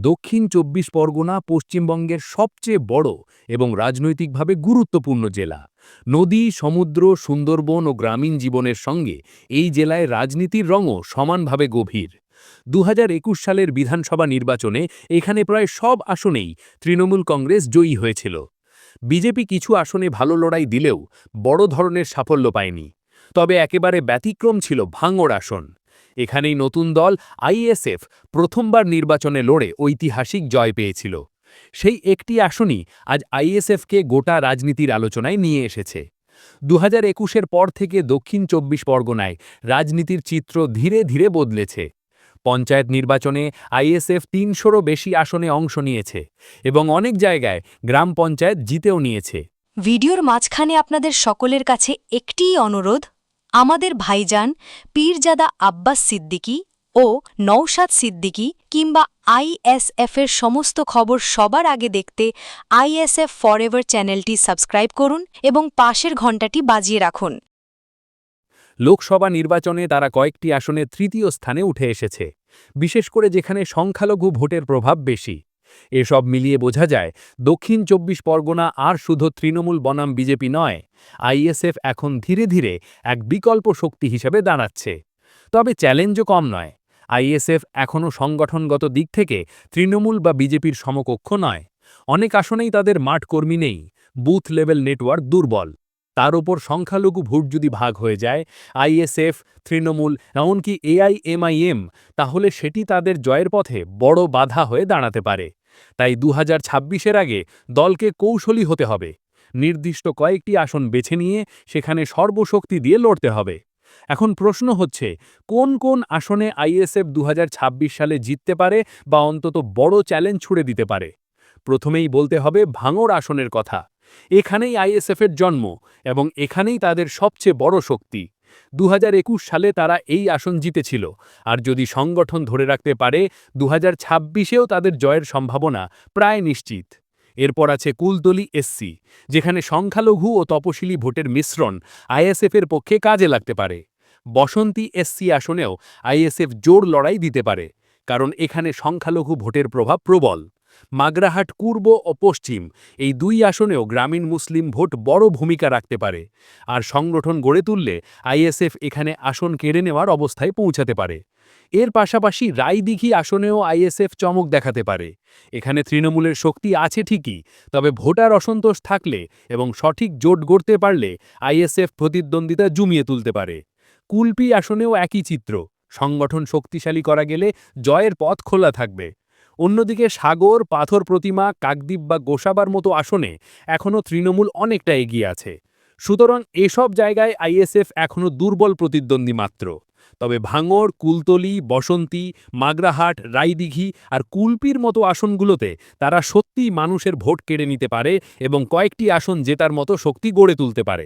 দক্ষিণ ২৪ পরগনা পশ্চিমবঙ্গের সবচেয়ে বড় এবং রাজনৈতিকভাবে গুরুত্বপূর্ণ জেলা। নদী, সমুদ্র, সুন্দরবন ও গ্রামীণ জীবনের সঙ্গে এই জেলায় রাজনীতির রঙও সমানভাবে গভীর। ২০২১ সালের বিধানসভা নির্বাচনে এখানে প্রায় সব আসনেই তৃণমূল কংগ্রেস জয়ী হয়েছিল। বিজেপি কিছু আসনে ভালো লড়াই দিলেও বড় ধরনের সাফল্য পায়নি। তবে একেবারে ব্যতিক্রম ছিল ভাঙড় আসন। এখানেই নতুন দল আইএসএফ প্রথমবার নির্বাচনে লড়ে ঐতিহাসিক জয় পেয়েছিল। সেই একটি আসনই আজ আইএসএফকে গোটা রাজনীতির আলোচনায় নিয়ে এসেছে। ২০২১-এর পর থেকে দক্ষিণ ২৪ পরগনায় রাজনীতির চিত্র ধীরে ধীরে বদলেছে। পঞ্চায়েত নির্বাচনে আইএসএফ ৩০০রও বেশি আসনে অংশ নিয়েছে এবং অনেক জায়গায় গ্রাম পঞ্চায়েত জিতেও নিয়েছে। ভিডিওর মাঝখানে আপনাদের সকলের কাছে একটিই অনুরোধ, আমাদের ভাইজান পীরজাদা আব্বাস সিদ্দিকী ও নওশাদ সিদ্দিকী কিংবা আইএসএফের সমস্ত খবর সবার আগে দেখতে আইএসএফ ফরএভার চ্যানেলটি সাবস্ক্রাইব করুন এবং পাশের ঘণ্টাটি বাজিয়ে রাখুন। লোকসভা নির্বাচনে তারা কয়েকটি আসনে তৃতীয় স্থানে উঠে এসেছে, বিশেষ করে যেখানে সংখ্যালঘু ভোটের প্রভাব বেশি। এসব মিলিয়ে বোঝা যায় দক্ষিণ ২৪ পরগনা আর শুধু তৃণমূল বনাম বিজেপি নয়, আইএসএফ এখন ধীরে ধীরে এক বিকল্প শক্তি হিসেবে দাঁড়াচ্ছে। তবে চ্যালেঞ্জও কম নয়। আইএসএফ এখনও সংগঠনগত দিক থেকে তৃণমূল বা বিজেপির সমকক্ষ নয়। অনেক আসনেই তাদের মাঠ কর্মী নেই, বুথ লেভেল নেটওয়ার্ক দুর্বল। তার উপর সংখ্যালঘু ভোট যদি ভাগ হয়ে যায়, আইএসএফ, তৃণমূল, এমনকি এআইএমআইএম, তাহলে সেটি তাদের জয়ের পথে বড় বাধা হয়ে দাঁড়াতে পারে। তাই ২০২৬-এর আগে দলকে কৌশলী হতে হবে। নির্দিষ্ট কয়েকটি আসন বেছে নিয়ে সেখানে সর্বশক্তি দিয়ে লড়তে হবে। এখন প্রশ্ন হচ্ছে, কোন কোন আসনে আইএসএফ ২০২৬ সালে জিততে পারে বা অন্তত বড় চ্যালেঞ্জ ছুড়ে দিতে পারে। প্রথমেই বলতে হবে ভাঙড় আসনের কথা। এখানেই আইএসএফের জন্ম এবং এখানেই তাদের সবচেয়ে বড় শক্তি। ২০২১ সালে তারা এই আসন জিতেছিল, আর যদি সংগঠন ধরে রাখতে পারে ২০২৬-এও তাদের জয়ের সম্ভাবনা প্রায় নিশ্চিত। এরপর আছে কুলতলি এসসি, যেখানে সংখ্যালঘু ও তপশিলি ভোটের মিশ্রণ আইএসএফের পক্ষে কাজে লাগতে পারে। বসন্তী এসসি আসনেও আইএসএফ জোর লড়াই দিতে পারে, কারণ এখানে সংখ্যালঘু ভোটের প্রভাব প্রবল। মাগরাহাট পূর্ব ও পশ্চিম, এই দুই আসনেও গ্রামীণ মুসলিম ভোট বড় ভূমিকা রাখতে পারে, আর সংগঠন গড়ে তুললে আইএসএফ এখানে আসন কেড়ে নেওয়ার অবস্থায় পৌঁছাতে পারে। এর পাশাপাশি রায়দিঘি আসনেও আইএসএফ চমক দেখাতে পারে। এখানে তৃণমূলের শক্তি আছে ঠিকই, তবে ভোটার অসন্তোষ থাকলে এবং সঠিক জোট গড়তে পারলে আইএসএফ প্রতিদ্বন্দ্বিতা জমিয়ে তুলতে পারে। কুলপি আসনেও একই চিত্র, সংগঠন শক্তিশালী করা গেলে জয়ের পথ খোলা থাকবে। অন্যদিকে সাগর, পাথর প্রতিমা, কাকদ্বীপ বা গোসাবার মতো আসনে এখনও তৃণমূল অনেকটা এগিয়ে আছে। সুতরাং এসব জায়গায় আইএসএফ এখনও দুর্বল প্রতিদ্বন্দ্বী মাত্র। তবে ভাঙড়, কুলতলি, বসন্তী, মাগরাহাট, রায়দিঘি আর কুলপির মতো আসনগুলোতে তারা সত্যিই মানুষের ভোট কেড়ে নিতে পারে এবং কয়েকটি আসন জেতার মতো শক্তি গড়ে তুলতে পারে।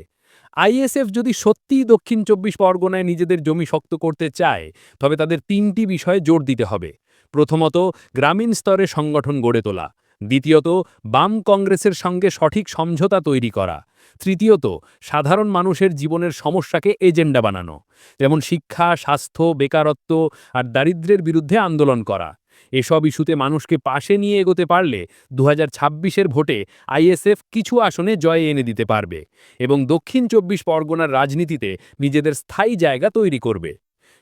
আইএসএফ যদি সত্যিই দক্ষিণ ২৪ পরগনায় নিজেদের জমি শক্ত করতে চায়, তবে তাদের তিনটি বিষয়ে জোর দিতে হবে। প্রথমত, গ্রামীণ স্তরে সংগঠন গড়ে তোলা। দ্বিতীয়ত, বাম কংগ্রেসের সঙ্গে সঠিক সমঝোতা তৈরি করা। তৃতীয়ত, সাধারণ মানুষের জীবনের সমস্যাকে এজেন্ডা বানানো, যেমন শিক্ষা, স্বাস্থ্য, বেকারত্ব আর দারিদ্র্যের বিরুদ্ধে আন্দোলন করা। এসব ইস্যুতে মানুষকে পাশে নিয়ে এগোতে পারলে ২০২৬-এর ভোটে আইএসএফ কিছু আসনে জয় এনে দিতে পারবে এবং দক্ষিণ ২৪ পরগনার রাজনীতিতে নিজেদের স্থায়ী জায়গা তৈরি করবে।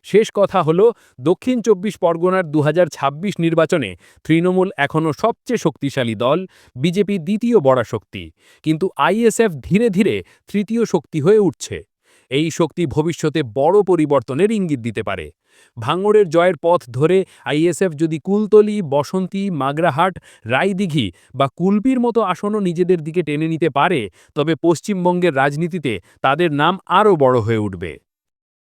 শেষ কথা হলো, দক্ষিণ ২৪ পরগনার ২০২৬ নির্বাচনে তৃণমূল এখনও সবচেয়ে শক্তিশালী দল, বিজেপি দ্বিতীয় বড় শক্তি, কিন্তু আইএসএফ ধীরে ধীরে তৃতীয় শক্তি হয়ে উঠছে। এই শক্তি ভবিষ্যতে বড় পরিবর্তনের ইঙ্গিত দিতে পারে। ভাঙড়ের জয়ের পথ ধরে আইএসএফ যদি কুলতলি, বসন্তী, মাগরাহাট, রায়দিঘি বা কুলপির মতো আসনও নিজেদের দিকে টেনে নিতে পারে, তবে পশ্চিমবঙ্গের রাজনীতিতে তাদের নাম আরও বড় হয়ে উঠবে।